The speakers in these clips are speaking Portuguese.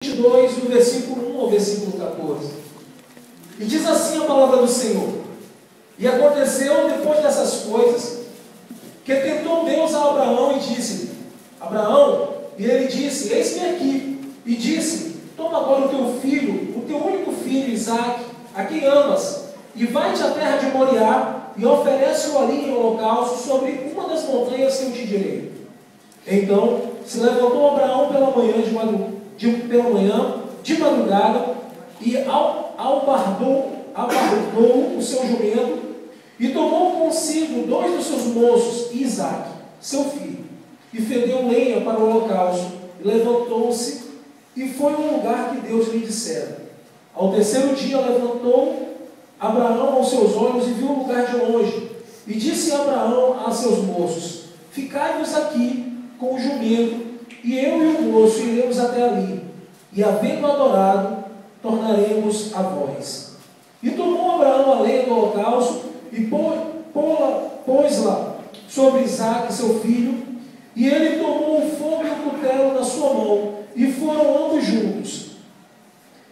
22, do versículo 1 ao versículo 14. E diz assim a palavra do Senhor: E aconteceu depois dessas coisas, que tentou Deus a Abraão e disse: Abraão, e ele disse: Eis-me aqui. E disse: Toma agora o teu filho, o teu único filho, Isaque, a quem amas, e vai-te à terra de Moriá, e oferece-o ali em holocausto sobre uma das montanhas que eu te direi. Então se levantou Abraão pela manhã de madrugada, e albardou o seu jumento, e tomou consigo 2 dos seus moços, e Isaque, seu filho, e fendeu lenha para o holocausto, e levantou-se, e foi ao lugar que Deus lhe dissera. Ao terceiro dia levantou Abraão aos seus olhos e viu o lugar de longe, e disse Abraão a seus moços: Ficai-vos aqui com o jumento, e eu e o moço iremos até ali, e havendo adorado, tornaremos a vós. E tomou Abraão a lenha do holocausto, e pôs-la sobre Isaque, seu filho, e ele tomou o fogo e o cutelo na sua mão, e foram ambos juntos.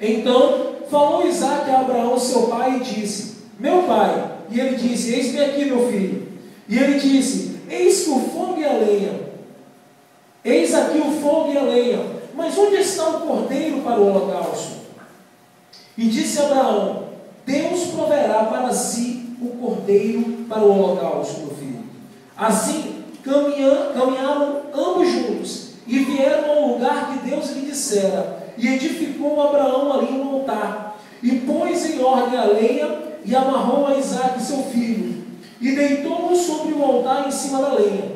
Então falou Isaque a Abraão, seu pai, e disse: Meu pai. E ele disse: Eis-me aqui, meu filho. E ele disse: Eis que o fogo e a lenha. Eis aqui o fogo e a lenha, mas onde está o cordeiro para o holocausto? E disse Abraão: Deus proverá para si o cordeiro para o holocausto, meu filho. Assim caminharam ambos juntos, e vieram ao lugar que Deus lhe dissera, e edificou Abraão ali um altar, e pôs em ordem a lenha, e amarrou a Isaque seu filho, e deitou-o sobre o altar em cima da lenha.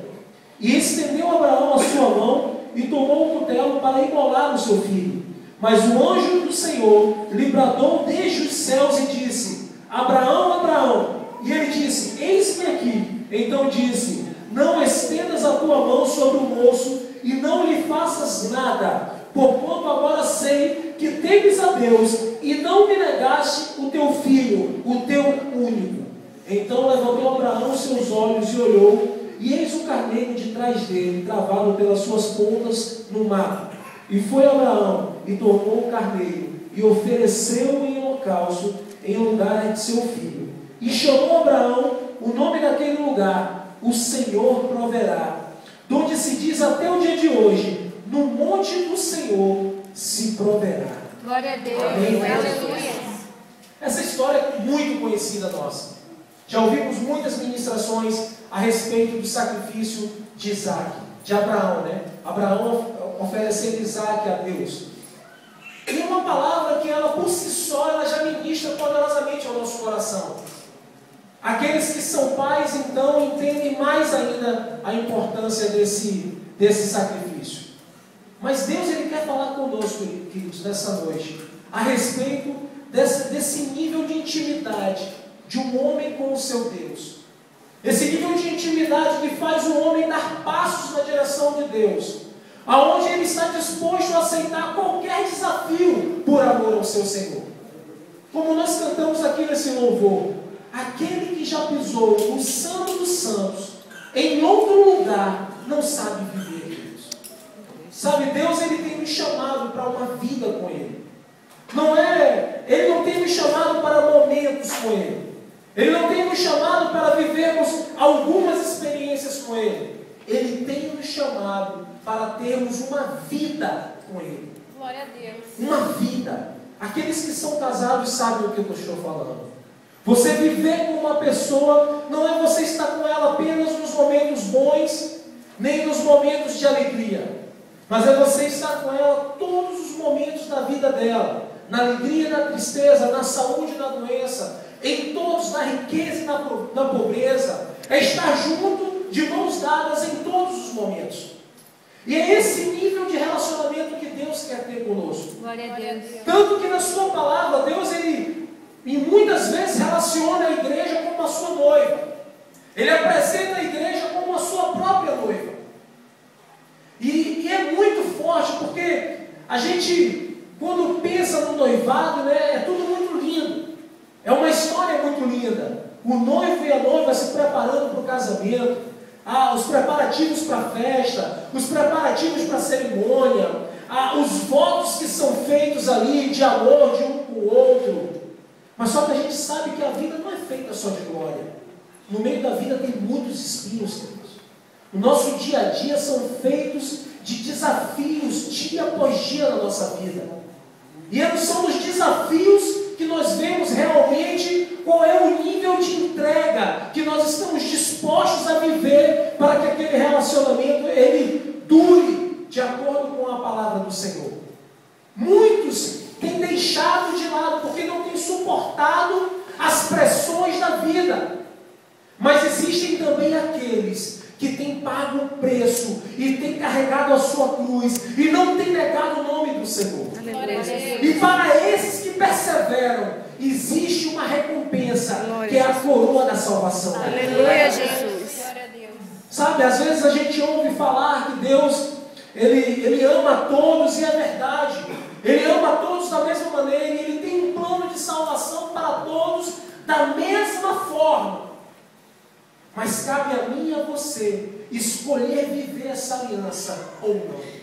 E estendeu Abraão a sua mão, e tomou o cutelo para imolar o seu filho. Mas o anjo do Senhor lhe bradou desde os céus e disse: Abraão, Abraão. E ele disse: Eis-me aqui. Então disse: Não estendas a tua mão sobre o moço, e não lhe faças nada, porquanto agora sei que temes a Deus, e não me negaste o teu filho, o teu único. Então levantou Abraão seus olhos e olhou, e eis o carneiro de trás dele, travado pelas suas pontas no mato. E foi Abraão, e tomou o carneiro, e ofereceu-o em holocausto, em lugar de seu filho. E chamou Abraão o nome daquele lugar: O Senhor proverá. Donde se diz até o dia de hoje: No monte do Senhor se proverá. Glória a Deus. Amém. Aleluia. Essa história é muito conhecida nossa. Já ouvimos muitas ministrações a respeito do sacrifício de Isaque, de Abraão, né? Abraão oferecendo Isaque a Deus. E uma palavra que ela por si só, ela já ministra poderosamente ao nosso coração. Aqueles que são pais, então, entendem mais ainda a importância desse sacrifício. Mas Deus, Ele quer falar conosco, queridos, nessa noite, a respeito desse nível de intimidade de um homem com o seu Deus. Esse nível de intimidade que faz o homem dar passos na direção de Deus, aonde ele está disposto a aceitar qualquer desafio por amor ao seu Senhor. Como nós cantamos aqui nesse louvor: aquele que já pisou no Santo dos Santos, em outro lugar, não sabe viver, Deus. Sabe, Deus, Ele tem nos chamado para uma vida com Ele. Ele não tem nos chamado para momentos com Ele. Ele não tem nos chamado para vivermos algumas experiências com Ele. Ele tem nos chamado para termos uma vida com Ele. Glória a Deus. Uma vida. Aqueles que são casados sabem o que eu estou falando. Você viver com uma pessoa não é você estar com ela apenas nos momentos bons, nem nos momentos de alegria, mas é você estar com ela todos os momentos da vida dela, na alegria e na tristeza, na saúde e na doença, em todos, na riqueza e na pobreza. É estar junto, de mãos dadas em todos os momentos. E é esse nível de relacionamento que Deus quer ter conosco. Glória a Deus. Tanto que na sua palavra, Deus, Ele e muitas vezes relaciona a igreja como a sua noiva. Ele apresenta a igreja como a sua própria noiva. E é muito forte, porque a gente, quando pensa no noivado, né, é tudo muito lindo. É uma história muito linda. O noivo e a noiva se preparando para o casamento, os preparativos para a festa, os preparativos para a cerimônia, os votos que são feitos ali de amor de um com o outro. Mas só que a gente sabe que a vida não é feita só de glória. No meio da vida tem muitos espinhos, Deus. O nosso dia a dia são feitos de desafios dia após dia na nossa vida. E são os desafios que nós vemos realmente qual é o nível de entrega que nós estamos dispostos a viver para que aquele relacionamento ele dure de acordo com a palavra do Senhor. Muitos têm deixado de lado porque não têm suportado as pressões da vida. Mas existem também aqueles que têm pago o preço e têm carregado a sua cruz e não têm negado o nome do Senhor. E para esses que perseveram, existe uma recompensa, que é a coroa da salvação. Aleluia, Jesus. Sabe, às vezes a gente ouve falar que Deus, Ele ama todos, e é verdade. Ele ama todos da mesma maneira, e Ele tem um plano de salvação para todos da mesma forma. Mas cabe a mim e a você escolher viver essa aliança ou não.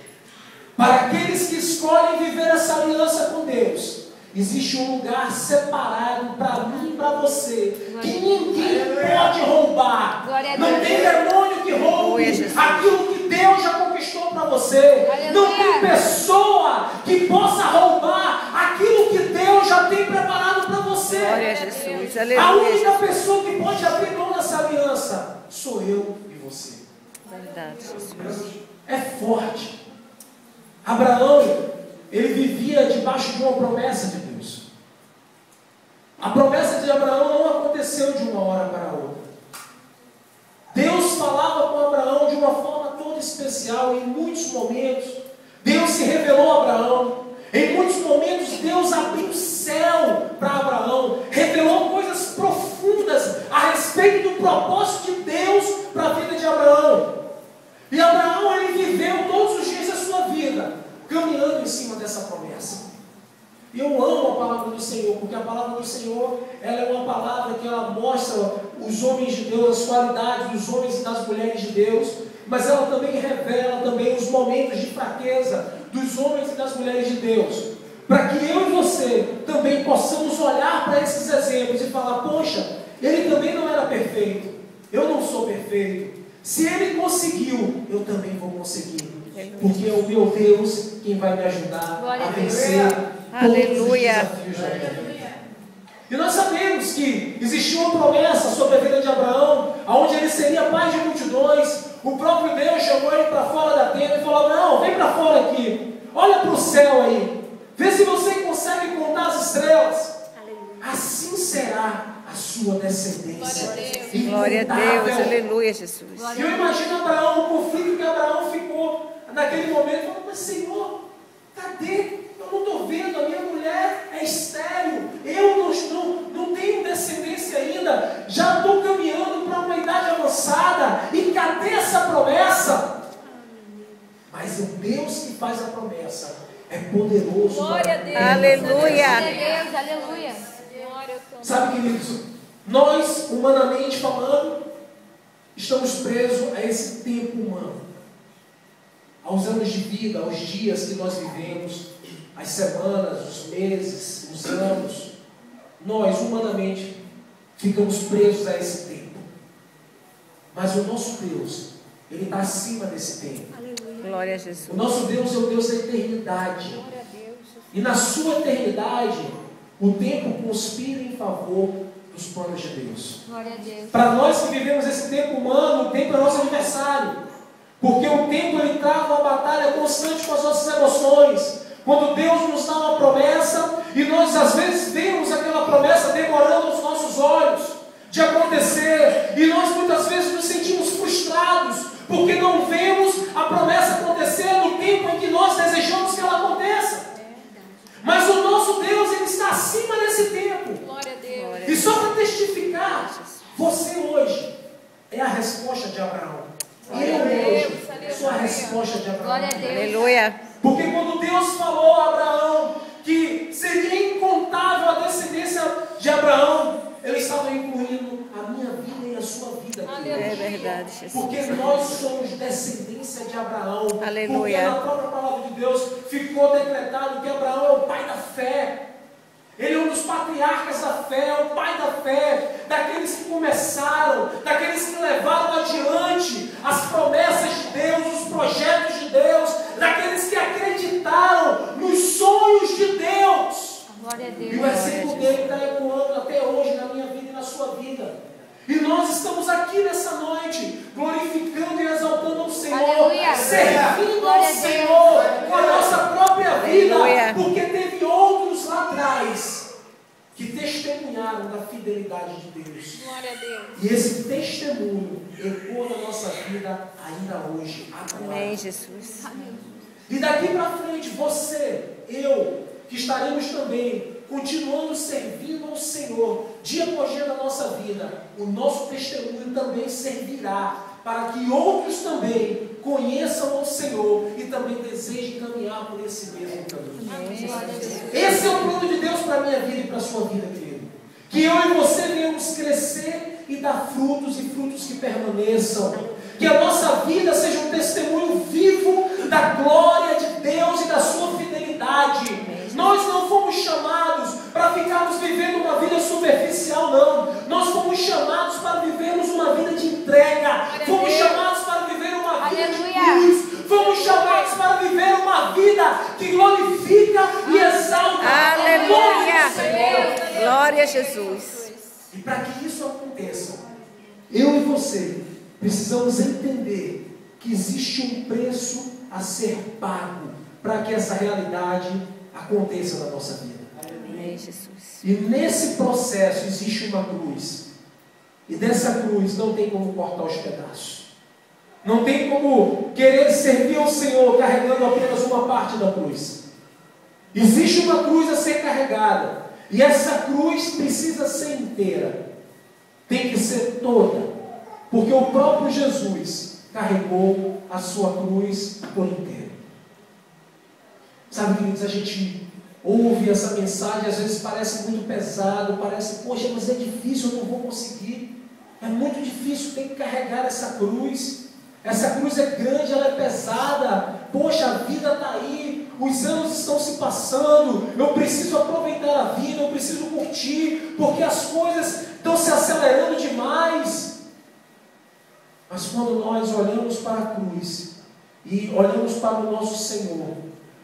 Para aqueles que escolhem viver essa aliança com Deus, existe um lugar separado para mim e para você, que ninguém pode roubar. Não tem demônio que roube aquilo que Deus já conquistou para você. Não tem pessoa que possa roubar aquilo que Deus já tem preparado para você. Glória a Jesus. A única pessoa que pode abrir mão dessa aliança sou eu e você. Verdade, Jesus. É forte. Abraão, ele vivia debaixo de uma promessa de Deus. A promessa de Abraão não aconteceu de uma hora para outra. Deus falava com Abraão de uma forma toda especial. Em muitos momentos, Deus se revelou a Abraão. Em muitos momentos, Deus abriu o céu para Abraão. Revelou coisas profundas a respeito do propósito de Deus para a vida de Abraão. E Abraão, ele viveu todos os dias da sua vida caminhando em cima dessa promessa. E eu amo a palavra do Senhor, porque a palavra do Senhor, ela é uma palavra que ela mostra os homens de Deus, as qualidades dos homens e das mulheres de Deus, mas ela também revela também os momentos de fraqueza dos homens e das mulheres de Deus, para que eu e você também possamos olhar para esses exemplos e falar, poxa, ele também não era perfeito, eu não sou perfeito. Se ele conseguiu, eu também vou conseguir. Porque é o meu Deus quem vai me ajudar a vencer todos os desafios da vida. E nós sabemos que existia uma promessa sobre a vida de Abraão, onde ele seria pai de multidões. O próprio Deus chamou ele para fora da tenda e falou, não, vem para fora aqui, olha para o céu aí, vê se você consegue contar as estrelas. Assim será a sua descendência. Glória a Deus, aleluia, Jesus. E eu imagino Abraão, o conflito que Abraão ficou naquele momento, falando, mas Senhor, cadê? Eu não estou vendo, a minha mulher é estéril, eu não tenho descendência ainda, já estou caminhando para uma idade avançada, e cadê essa promessa? Mas o Deus que faz a promessa é poderoso. Glória a Deus. Aleluia. Glória a Deus, aleluia. Sabe, queridos, nós, humanamente falando, estamos presos a esse tempo humano, aos anos de vida, aos dias que nós vivemos, as semanas, os meses, os anos. Nós, humanamente, ficamos presos a esse tempo. Mas o nosso Deus, Ele está acima desse tempo. Glória a Jesus. O nosso Deus é o Deus da eternidade. E na sua eternidade, o tempo conspira em favor dos planos de Deus. Glória a Deus. Para nós que vivemos esse tempo humano, o tempo é nosso aniversário. Porque o tempo ele trava uma batalha constante com as nossas emoções. Quando Deus nos dá uma promessa e nós às vezes vemos aquela promessa demorando aos nossos olhos de acontecer, e nós muitas vezes nos sentimos frustrados porque não vemos a promessa acontecer no tempo em que nós desejamos que ela aconteça. Mas o nosso Deus, Ele está acima desse tempo. Glória a Deus. E só para testificar, você hoje é a resposta de Abraão. Eu hoje sou a resposta de Abraão. Glória a Deus. Aleluia. Porque quando Deus falou a Abraão que seria incontável a descendência de Abraão, Ele estava incluindo a minha vida e a sua vida aqui. É verdade, Jesus. Porque nós somos descendência de Abraão. Aleluia. Porque na própria palavra de Deus, ficou decretado que Abraão é o pai da fé. Ele é um dos patriarcas da fé, é o pai da fé, daqueles que começaram, daqueles que levaram adiante as promessas de Deus, os projetos de Deus, daqueles que acreditaram nos sonhos de Deus. Glória a Deus. E o versículo dele está ecoando até hoje na minha vida e na sua vida. E nós estamos aqui nessa noite, glorificando e exaltando o Senhor, Aleluia. servindo Glória ao a Deus. Senhor com a nossa própria vida, Aleluia. porque teve outros lá atrás que testemunharam da fidelidade de Deus. Glória a Deus. E esse testemunho ecoa na nossa vida ainda hoje, agora. Amém, Jesus. E daqui para frente, você, eu, que estaremos também continuando servindo ao Senhor, dia após dia da nossa vida, o nosso testemunho também servirá para que outros também conheçam ao Senhor e também desejem caminhar por esse mesmo caminho. Amém. Glória a Deus. Esse é o plano de Deus para a minha vida e para a sua vida, querido. Que eu e você venhamos crescer e dar frutos, e frutos que permaneçam. Que a nossa vida seja um testemunho vivo da glória de Deus e da sua fidelidade. Nós não fomos chamados para ficarmos vivendo uma vida superficial, não. Nós fomos chamados para vivermos uma vida de entrega. Fomos chamados para viver uma vida de cruz. Fomos chamados para viver uma vida que glorifica e exalta o nome do Senhor. Glória a Jesus. E para que isso aconteça, eu e você precisamos entender que existe um preço a ser pago para que essa realidade aconteça na nossa vida. Amém, Jesus. E nesse processo existe uma cruz. E dessa cruz não tem como cortar os pedaços. Não tem como querer servir ao Senhor carregando apenas uma parte da cruz. Existe uma cruz a ser carregada. E essa cruz precisa ser inteira. Tem que ser toda. Porque o próprio Jesus carregou a sua cruz por inteiro. Sabe, queridos, a gente ouve essa mensagem, às vezes parece muito pesado, parece, poxa, mas é difícil, eu não vou conseguir. É muito difícil ter que carregar essa cruz. Essa cruz é grande, ela é pesada. Poxa, a vida está aí, os anos estão se passando, eu preciso aproveitar a vida, eu preciso curtir, porque as coisas estão se acelerando demais. Mas quando nós olhamos para a cruz e olhamos para o nosso Senhor,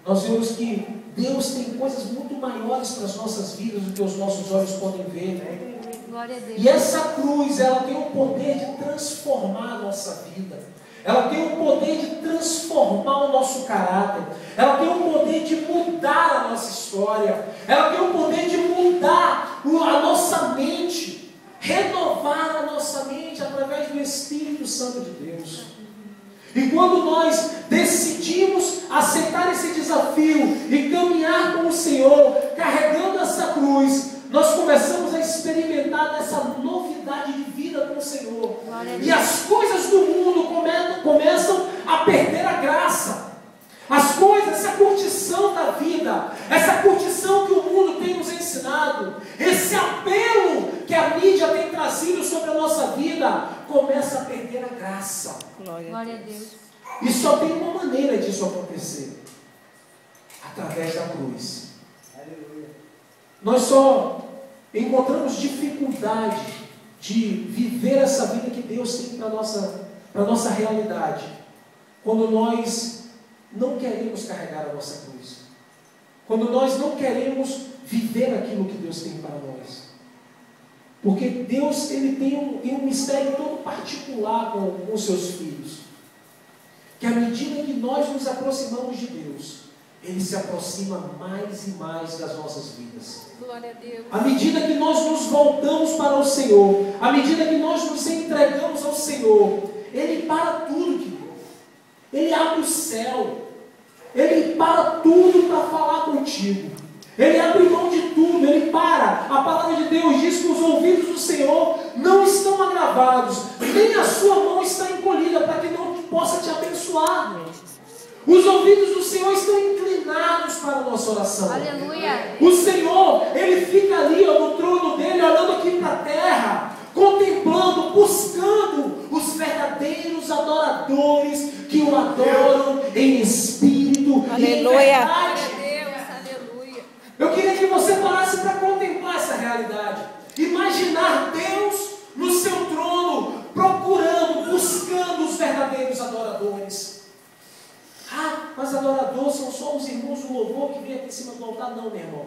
nós vemos que Deus tem coisas muito maiores para as nossas vidas do que os nossos olhos podem ver, né? Glória a Deus. E essa cruz, ela tem o poder de transformar a nossa vida. Ela tem o poder de transformar o nosso caráter. Ela tem o poder de mudar a nossa história. Ela tem o poder de mudar a nossa mente, renovar a nossa mente através do Espírito Santo de Deus. E quando nós decidimos aceitar esse desafio e caminhar com o Senhor, carregando essa cruz, nós começamos a experimentar dessa novidade de vida com o Senhor. E as coisas do mundo começam a perder a graça. As coisas, essa curtição da vida, essa curtição que o mundo tem nos ensinado, esse apelo que a mídia tem trazido sobre a nossa vida, começa a perder a graça. Glória a Deus. E só tem uma maneira disso acontecer: através da cruz. Nós só encontramos dificuldade de viver essa vida que Deus tem para a nossa realidade quando nós não queremos carregar a nossa cruz, quando nós não queremos viver aquilo que Deus tem para nós. Porque Deus, Ele tem um mistério todo particular com os seus filhos, que à medida que nós nos aproximamos de Deus, Ele se aproxima mais e mais das nossas vidas. Glória a Deus. À medida que nós nos voltamos para o Senhor, à medida que nós nos entregamos ao Senhor, Ele para tudo, querido. Ele abre o céu, Ele para tudo para falar contigo. Ele abre mão de tudo, Ele para. A palavra de Deus diz que os ouvidos do Senhor não estão agravados, nem a sua mão está encolhida para que não possa te abençoar. Os ouvidos do Senhor estão inclinados para a nossa oração. Aleluia. O Senhor, Ele fica ali no trono dele, olhando aqui para a terra, contemplando, buscando os verdadeiros adoradores que o adoram em espírito espírito e em Aleluia. verdade. Aleluia. Eu queria que você parasse para contemplar essa realidade. Imaginar Deus no seu trono, procurando, buscando os verdadeiros adoradores. Ah, mas adoradores são só os irmãos do louvor que vêm aqui em cima do altar. Não, meu irmão.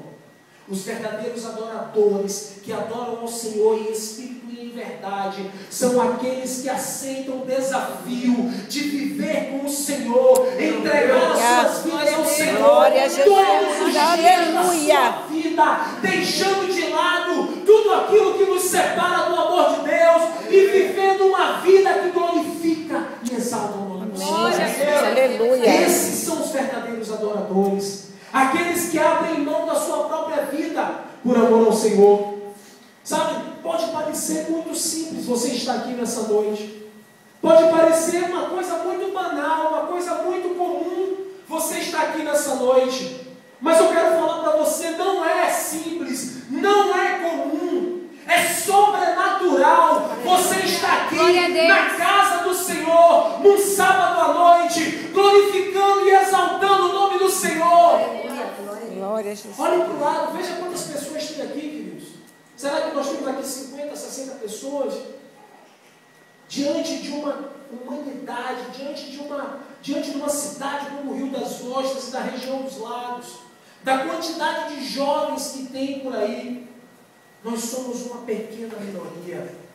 Os verdadeiros adoradores que adoram ao Senhor em espírito e em verdade são aqueles que aceitam o desafio de viver com o Senhor, entregar as suas vidas ao Senhor, Glória a Jesus. todos os dias da Aleluia. sua vida, deixando de lado tudo aquilo que nos separa do amor de Deus e vivendo uma vida que glorifica e exalta o nome do Senhor. Aleluia. Esses são os verdadeiros adoradores. Aqueles que abrem mão da sua própria vida por amor ao Senhor. Sabe, pode parecer muito simples você estar aqui nessa noite. Pode parecer uma coisa muito banal, uma coisa muito comum você estar aqui nessa noite. Mas eu quero falar para você, não é simples, não é comum. É sobrenatural você está aqui na casa do Senhor, num sábado à noite, glorificando e exaltando o nome do Senhor. Glória a Jesus. Olhem para o lado, veja quantas pessoas tem aqui, queridos. Será que nós temos aqui 50, 60 pessoas? Diante de uma humanidade, diante de uma cidade como o Rio das Ostras e da região dos lagos, da quantidade de jovens que tem por aí, nós somos uma pequena minoria.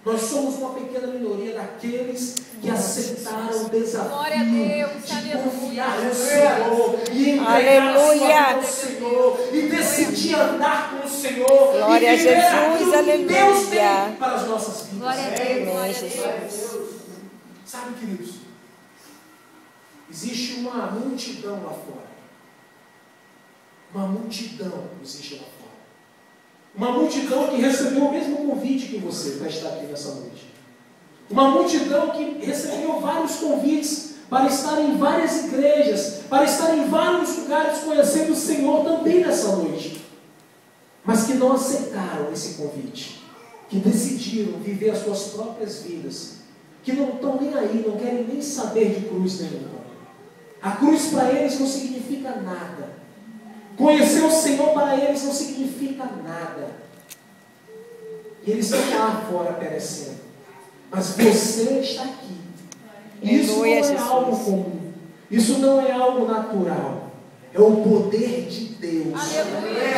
Nós somos uma pequena minoria daqueles que aceitaram o desafio de confiar no Senhor e entregar a sua vida ao Senhor e decidir andar com o Senhor. Glória a e viver Jesus, aquilo que aleluia. Deus tem para as nossas vidas. Glória a Deus. Amém, Jesus. Sabe, queridos, existe uma multidão lá fora. Uma multidão existe lá fora. Uma multidão que recebeu o mesmo convite que você para estar aqui nessa noite. Uma multidão que recebeu vários convites para estar em várias igrejas, para estar em vários lugares conhecendo o Senhor também nessa noite. Mas que não aceitaram esse convite. Que decidiram viver as suas próprias vidas. Que não estão nem aí, não querem nem saber de cruz nenhuma. A cruz para eles não significa nada. Conhecer o Senhor para eles não significa nada. E eles estão lá fora perecendo. Mas você está aqui. Isso não é algo comum. Isso não é algo natural. É o poder de Deus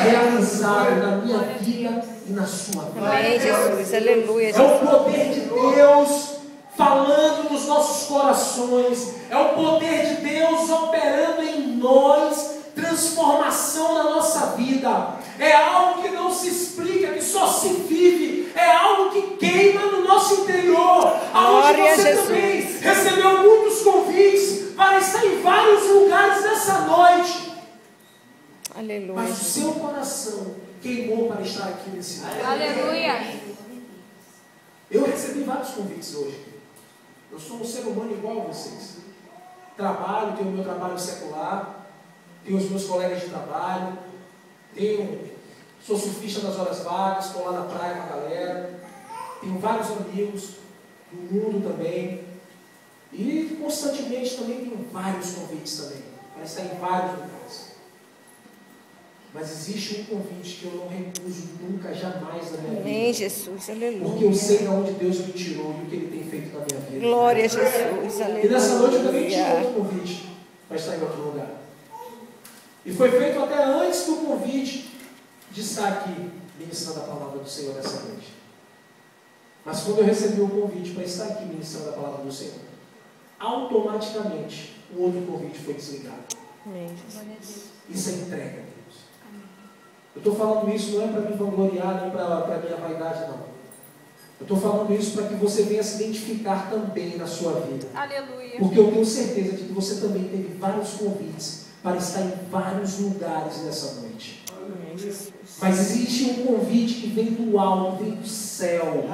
realizado na minha vida e na sua vida. Amém, Jesus. Aleluia, É o Jesus. poder de Deus falando nos nossos corações. É o poder de Deus operando em nós. Transformação na nossa vida. É algo que não se explica, que só se vive. É algo que queima no nosso interior. Aonde Glória a você Jesus. também recebeu muitos convites para estar em vários lugares nessa noite. Aleluia. Mas o seu coração queimou para estar aqui nesse lugar. Aleluia. Eu recebi vários convites hoje. Eu sou um ser humano igual a vocês. Trabalho, tenho o meu trabalho secular. Tenho os meus colegas de trabalho, sou surfista nas horas vagas, estou lá na praia com a galera, tenho vários amigos do mundo também, e constantemente também tenho vários convites também, para estar em vários lugares. Mas existe um convite que eu não recuso nunca, jamais na minha vida. Amém, Jesus. Porque eu Aleluia. sei de onde Deus me tirou e o que Ele tem feito na minha vida. Glória a Jesus. Aleluia. E nessa noite eu também tive outro convite para estar em outro lugar. E foi feito até antes do convite de estar aqui ministrando a palavra do Senhor nessa noite. Mas quando eu recebi o convite para estar aqui ministrando a palavra do Senhor, automaticamente o outro convite foi desligado. Amém, Jesus. Isso é entrega a Deus. Eu estou falando isso não é para me vangloriar, nem para minha vaidade, não. Eu estou falando isso para que você venha se identificar também na sua vida. Aleluia. Porque eu tenho certeza de que você também teve vários convites para estar em vários lugares nessa noite. Amém, Jesus. Mas existe um convite que vem do alto, vem do céu.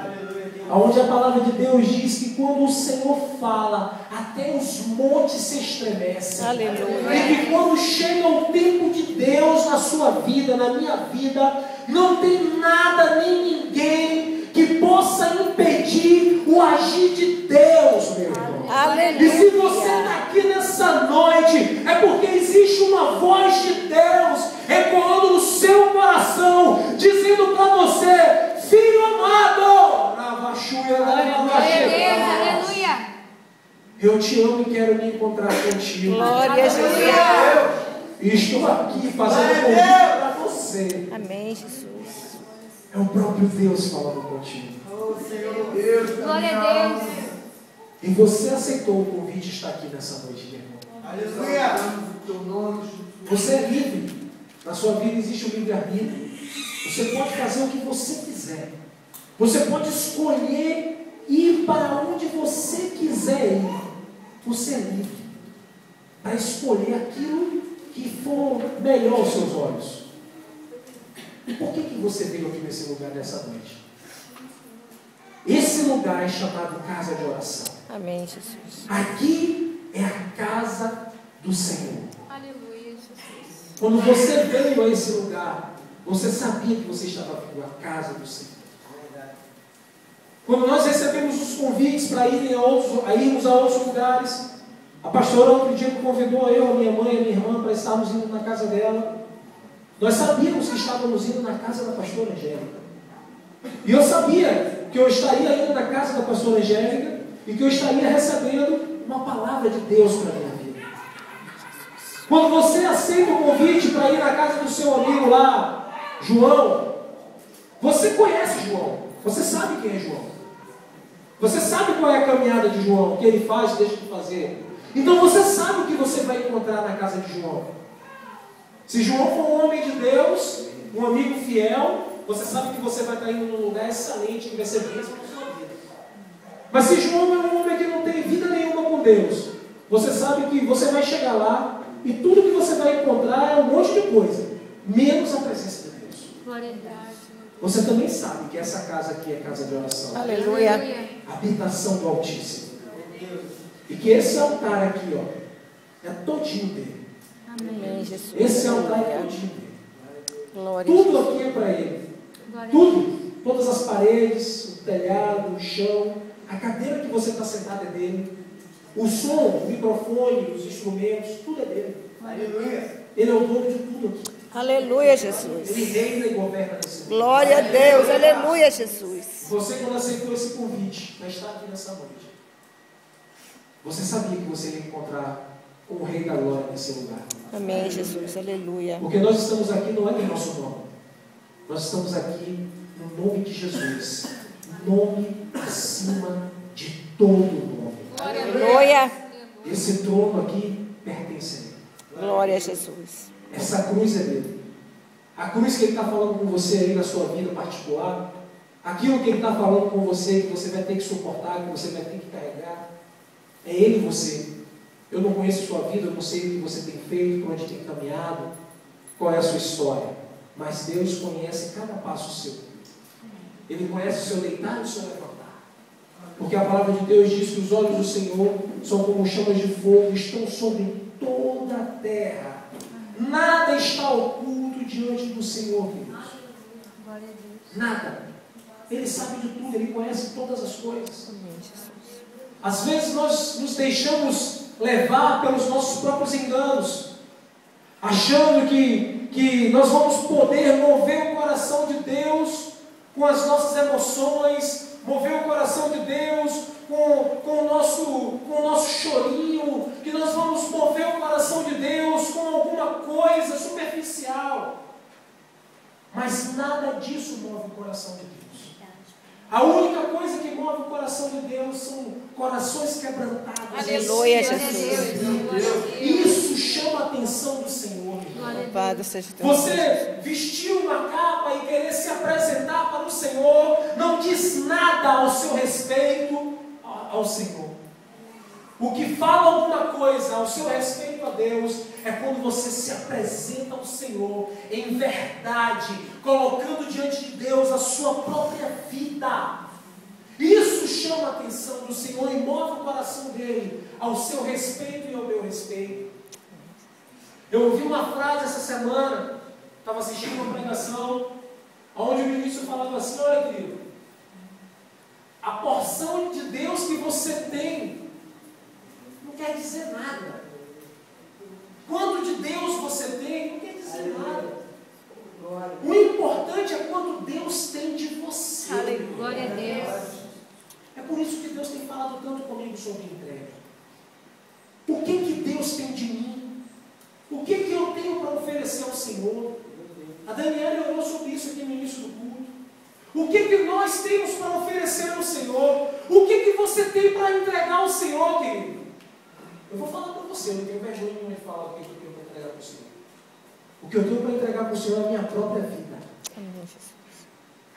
Onde a palavra de Deus diz que quando o Senhor fala, até os montes se estremecem. Aleluia. E que quando chega o tempo de Deus na sua vida, na minha vida, não tem nada nem ninguém que possa impedir o agir de Deus, meu irmão. Aleluia. E se você está aqui nessa noite, é porque existe uma voz de Deus ecoando no seu coração, dizendo para você: filho amado, Aleluia. eu te amo e quero me encontrar contigo. Glória a Jesus. E estou aqui fazendo convite para você. Amém, Jesus. É o próprio Deus falando contigo. Glória a Deus. E você aceitou o convite de estar aqui nessa noite, meu irmão. Aleluia. Você é livre. Na sua vida existe o livre-arbítrio. Você pode fazer o que você quiser. Você pode escolher ir para onde você quiser ir. Você é livre para escolher aquilo que for melhor aos seus olhos. E por que você veio aqui nesse lugar nessa noite? Esse lugar é chamado casa de oração. Amém, Jesus. Aqui é a casa do Senhor. Aleluia, Jesus. Quando você veio a esse lugar, você sabia que você estava vindo à casa do Senhor. Quando nós recebemos os convites para irmos a outros lugares, a pastora outro dia me convidou, eu, a minha mãe e a minha irmã, para estarmos indo na casa dela. Nós sabíamos que estávamos indo na casa da pastora Angélica. E eu sabia que eu estaria indo na casa da pastora Angélica e que eu estaria recebendo uma palavra de Deus para a minha vida. Quando você aceita o convite para ir na casa do seu amigo lá, João, você conhece João, você sabe quem é João. Você sabe qual é a caminhada de João, o que ele faz e deixa de fazer. Então você sabe o que você vai encontrar na casa de João. Se João for um homem de Deus, um amigo fiel, você sabe que você vai estar indo num lugar excelente, que vai ser bênção para a sua vida. Mas se João é um homem que não tem vida nenhuma com Deus, você sabe que você vai chegar lá e tudo que você vai encontrar é um monte de coisa, menos a presença de Deus. Glória a Deus. Você também sabe que essa casa aqui é casa de oração. Aleluia. Habitação do Altíssimo. E que esse altar aqui, ó, é todinho dele. Amém, Jesus. Esse altar é Aleluia. todinho dele. Glória a Tudo Jesus. aqui é para ele. Glória a Tudo. Todas as paredes, o telhado, o chão, a cadeira que você está sentado é dele. O som, o microfone, os instrumentos, tudo é dele. Aleluia. Ele é o dono de tudo aqui. Aleluia, Jesus. Ele reina e governa nesse mundo. Glória a Deus. Aleluia, Jesus. Você, quando aceitou esse convite para estar aqui nessa noite, você sabia que você ia encontrar o Rei da Glória nesse lugar. Amém, Jesus. Aleluia. Porque nós estamos aqui não é do nosso nome. Nós estamos aqui no nome de Jesus. Nome acima de todo nome. Aleluia. Esse trono aqui pertence a Ele. Glória a Jesus. Essa cruz é dele. A cruz que Ele está falando com você aí na sua vida particular, aquilo que Ele está falando com você, que você vai ter que suportar, que você vai ter que carregar, é Ele e você. Eu não conheço a sua vida, eu não sei o que você tem feito, por onde tem caminhado, qual é a sua história. Mas Deus conhece cada passo seu. Ele conhece o seu deitar e o seu levantar. Porque a palavra de Deus diz que os olhos do Senhor são como chamas de fogo, estão sobre toda a terra. Nada está oculto diante do Senhor, queridos. Glória a Deus. Nada. Ele sabe de tudo, Ele conhece todas as coisas. Amém, Jesus. Às vezes nós nos deixamos levar pelos nossos próprios enganos, achando que nós vamos poder mover o coração de Deus com as nossas emoções, mover o coração de Deus com o nosso chorinho, que nós vamos mover o coração de Deus com alguma coisa superficial. Mas nada disso move o coração de Deus. A única coisa que move o coração de Deus são corações quebrantados. Aleluia, Glória a Jesus. Deus. Glória a Deus. Isso chama a atenção do Senhor. Glória a Louvado seja o teu nome. Você vestir uma capa e querer se apresentar para o Senhor não diz nada ao seu respeito ao Senhor. O que fala alguma coisa ao seu respeito a Deus é quando você se apresenta ao Senhor em verdade, colocando diante de Deus a sua própria vida. Isso chama a atenção do Senhor e move o coração dele ao seu respeito e ao meu respeito. Eu ouvi uma frase essa semana, estava assistindo uma pregação, onde o ministro falava assim: olha, querido, a porção de Deus que você tem quer dizer nada. Quanto de Deus você tem, não quer dizer nada. O importante é quanto Deus tem de você. Aleluia. Glória a Deus. É por isso que Deus tem falado tanto comigo sobre entrega. O que Deus tem de mim? O que eu tenho para oferecer ao Senhor? A Daniela orou sobre isso aqui no início do culto. O que nós temos para oferecer ao Senhor? O que você tem para entregar ao Senhor, querido? Eu vou falar para você, eu não tenho vergonha nenhuma de falar o que eu tenho para entregar para o Senhor. O que eu tenho para entregar para o Senhor é a minha própria vida.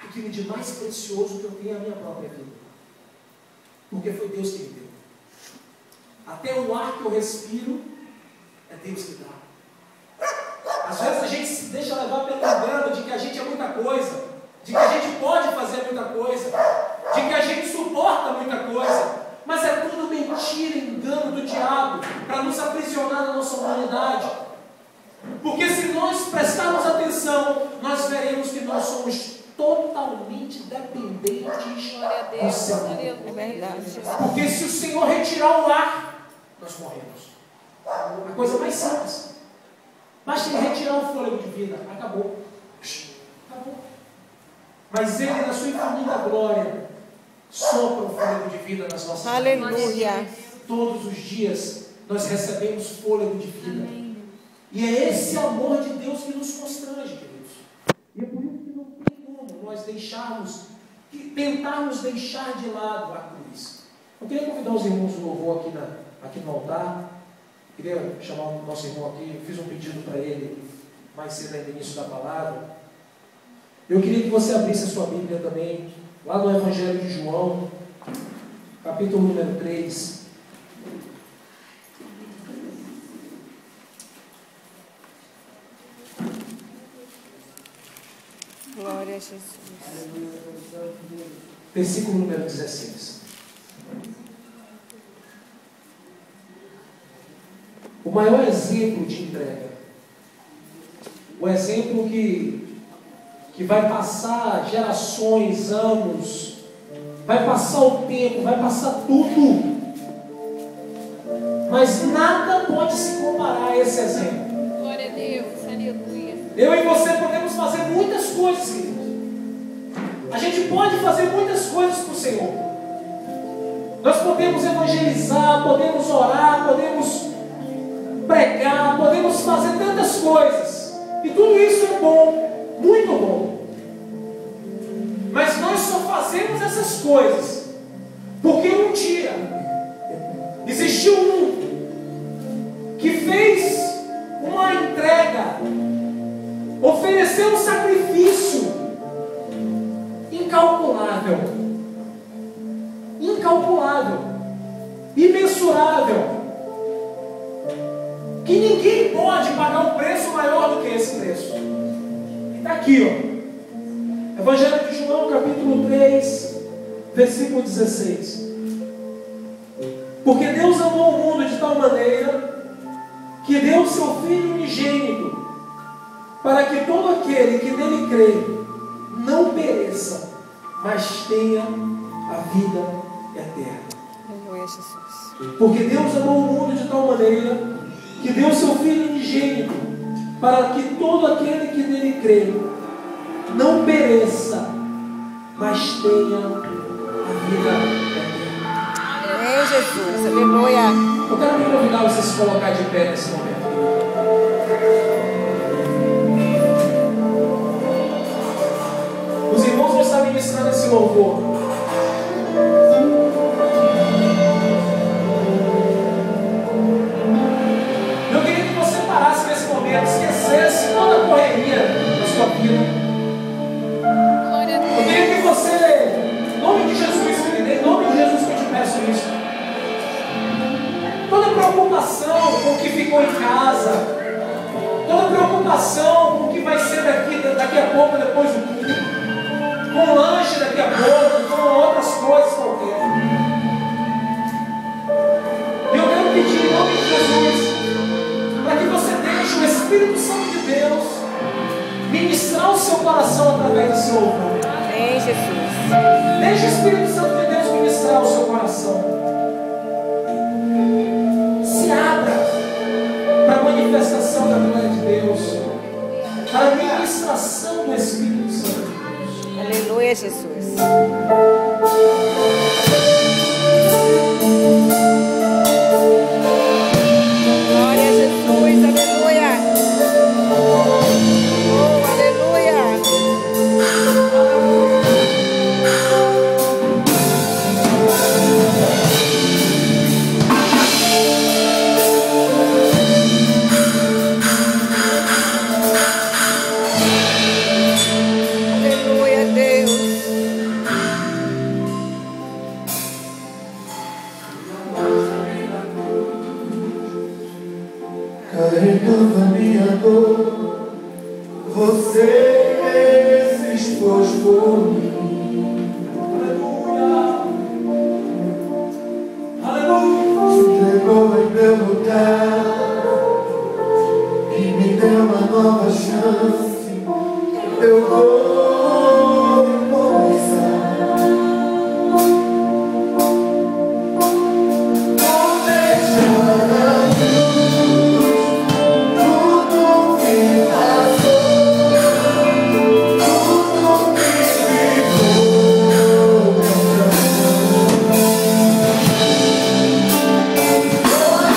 Aquilo de mais precioso que eu tenho é a minha própria vida. Porque foi Deus que me deu. Até o ar que eu respiro é Deus que dá. Às vezes a gente se deixa levar pelo engano de que a gente é muita coisa, de que a gente pode fazer muita coisa, de que a gente suporta muita coisa, mas é tudo mentira, engano do diabo para nos aprisionar na nossa humanidade. Porque se nós prestarmos atenção, nós veremos que nós somos totalmente dependentes do Senhor. É verdade. Porque se o Senhor retirar o ar, nós morremos. A coisa mais simples. Basta Ele retirar o fôlego de vida. Acabou. Acabou. Mas Ele, na sua infinita glória, sopra o fôlego de vida nas nossas vidas. Aleluia. Todos os dias nós recebemos fôlego de vida. Amém. E é esse amor de Deus que nos constrange, queridos. E é por isso que não tem como nós tentarmos deixar de lado a cruz. Eu queria convidar os irmãos do louvor aqui no altar. Queria chamar o nosso irmão aqui. Eu fiz um pedido para ele mais cedo no início da palavra. Eu queria que você abrisse a sua Bíblia também, lá no Evangelho de João, capítulo número 3. Glória a Jesus. Versículo número 16. O maior exemplo de entrega, o exemplo que vai passar gerações, anos, vai passar o tempo, vai passar tudo, mas nada pode se comparar a esse exemplo. Glória a Deus. Aleluia. Eu e você podemos fazer muitas coisas, queridos. A gente pode fazer muitas coisas para o Senhor. Nós podemos evangelizar, podemos orar, podemos pregar, podemos fazer tantas coisas. E tudo isso é bom, muito bom. Mas nós só fazemos essas coisas porque um dia existiu um que fez uma entrega, ofereceu um sacrifício incalculável, imensurável, que ninguém pode pagar um preço maior do que esse preço. E está aqui, ó, Evangelho de João, capítulo 3, versículo 16. Porque Deus amou o mundo de tal maneira que deu o seu Filho unigênito, para que todo aquele que nele crê não pereça, mas tenha a vida eterna. Aleluia, Jesus. Porque Deus amou o mundo de tal maneira que deu o seu Filho unigênito, para que todo aquele que nele crê não pereça, mas tenha a vida eterna. Amém, Jesus. Aleluia. Eu quero me convidar você a se colocar de pé nesse momento. Os irmãos vão estar ministrando esse louvor. Eu queria que você parasse nesse momento, esquecesse toda a correria da sua vida. Glória a Deus. Eu queria que você, em nome de Jesus, querido, em nome de Jesus que eu te peço isso. Toda preocupação com o que ficou em casa, toda preocupação com o que vai ser daqui a pouco, depois do culto, com o lanche daqui a pouco, com outras coisas qualquer. Eu quero pedir em nome de Jesus, para que você deixe o Espírito Santo de Deus ministrar o seu coração através do seu louvor. Amém, Jesus. Deixe o Espírito Santo de Deus ministrar o seu coração. abra para a manifestação da glória de Deus, para a ministração do Espírito Santo. Aleluia, Jesus. Glória a Jesus, aleluia. Oh, aleluia. Aleluia, Deus. Carregando a minha dor, você se expôs por mim. Aleluia. Aleluia. Se entregou em meu lugar e me deu uma nova chance. Eu vou começar. Vou deixar a luz, tudo que passou, tudo que ficou. Vou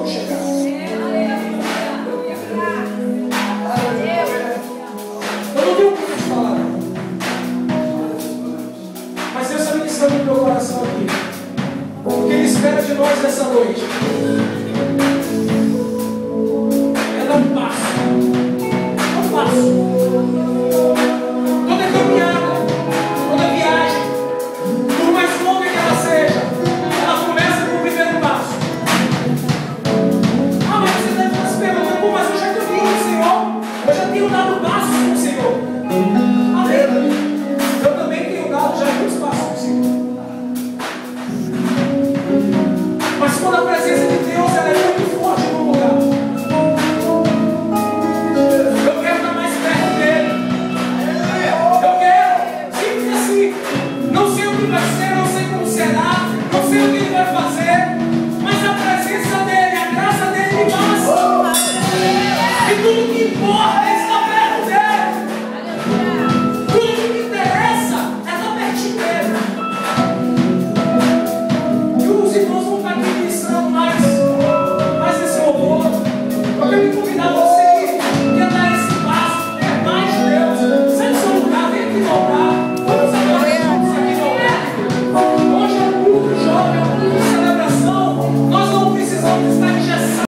vão chegar. Eu não tenho muito de falar, mas Deus está ministrando no meu coração aqui. O que Ele espera de nós nessa noite é dar um passo. Um passo. Toda caminhada, toda viagem, por mais longa que ela seja, ela começa com o primeiro passo. Ah, mas você deve estar se perguntando, pô, mas eu já caminho com o Senhor, eu já tenho dado passos com o Senhor. Amém. Eu também tenho dado já muitos passos com o Senhor. Mas quando a presença de Deus